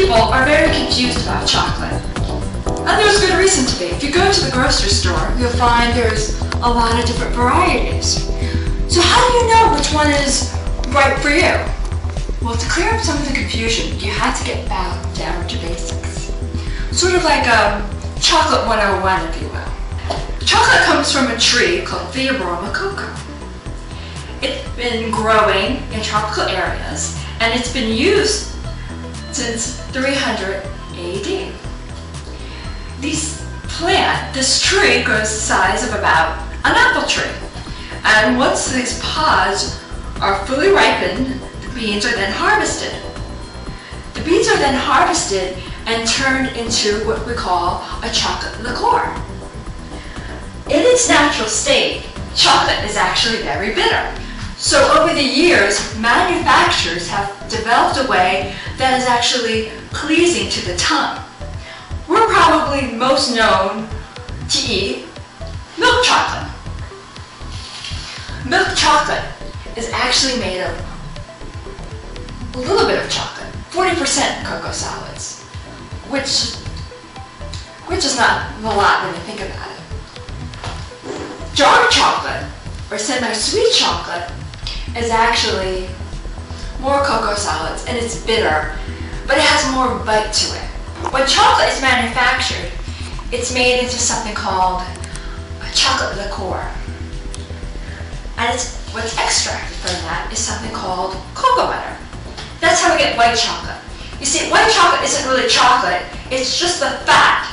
people are very confused about chocolate. And there's good reason to be. If you go to the grocery store, you'll find there's a lot of different varieties. So how do you know which one is right for you? Well, to clear up some of the confusion, you have to get back down to basics. Sort of like chocolate 101, if you will. Chocolate comes from a tree called the aroma cocoa. It's been growing in tropical areas, and it's been used since 300 AD. This tree grows the size of about an apple tree. And once these pods are fully ripened, the beans are then harvested. The beans are then harvested and turned into what we call a chocolate liqueur. In its natural state, chocolate is actually very bitter. So over the years, manufacturers have developed a way that is actually pleasing to the tongue. We're probably most known to eat milk chocolate. Milk chocolate is actually made of a little bit of chocolate, 40% cocoa solids, which is not a lot when you think about it. Dark chocolate, or semi-sweet chocolate, is actually more cocoa solids, and it's bitter, but it has more bite to it. When chocolate is manufactured, it's made into something called a chocolate liqueur. And what's extracted from that is something called cocoa butter. That's how we get white chocolate. You see, white chocolate isn't really chocolate, it's just the fat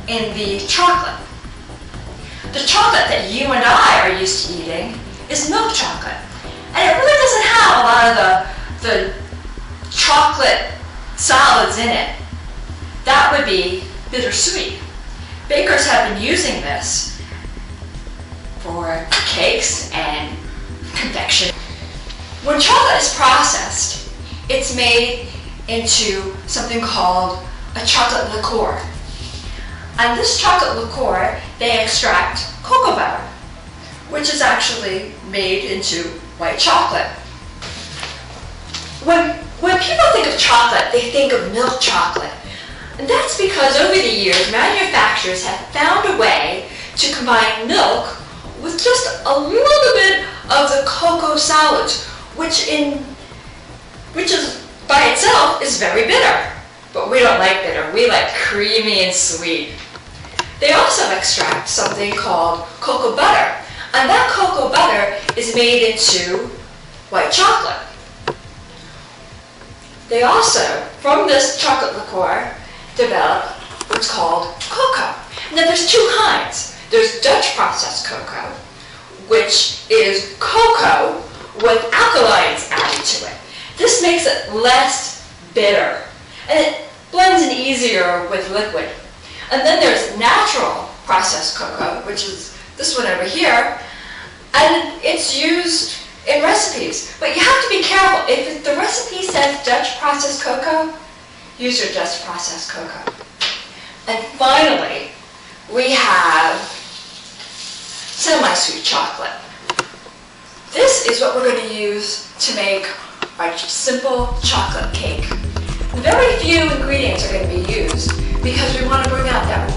in the chocolate. The chocolate that you and I are used to eating is milk chocolate. And it really doesn't have a lot of the chocolate solids in it. That would be bittersweet. Bakers have been using this for cakes and confection. When chocolate is processed, it's made into something called a chocolate liqueur. And this chocolate liqueur, they extract cocoa butter, which is actually made into white chocolate. When people think of chocolate, they think of milk chocolate. And that's because over the years, manufacturers have found a way to combine milk with just a little bit of the cocoa solids, which is by itself is very bitter. But we don't like bitter, we like creamy and sweet. They also extract something called cocoa butter, and that cocoa butter is made into white chocolate. They also, from this chocolate liqueur, develop what's called cocoa. Now there's two kinds. There's Dutch processed cocoa, which is cocoa with alkaloids added to it. This makes it less bitter, and it blends in easier with liquid. And then there's natural processed cocoa, which is this one over here, and it's used in recipes. But you have to be careful. If the recipe says Dutch processed cocoa, use your Dutch processed cocoa. And finally, we have semi-sweet chocolate. This is what we're going to use to make our simple chocolate cake. Very few ingredients are going to be used because we want to bring out that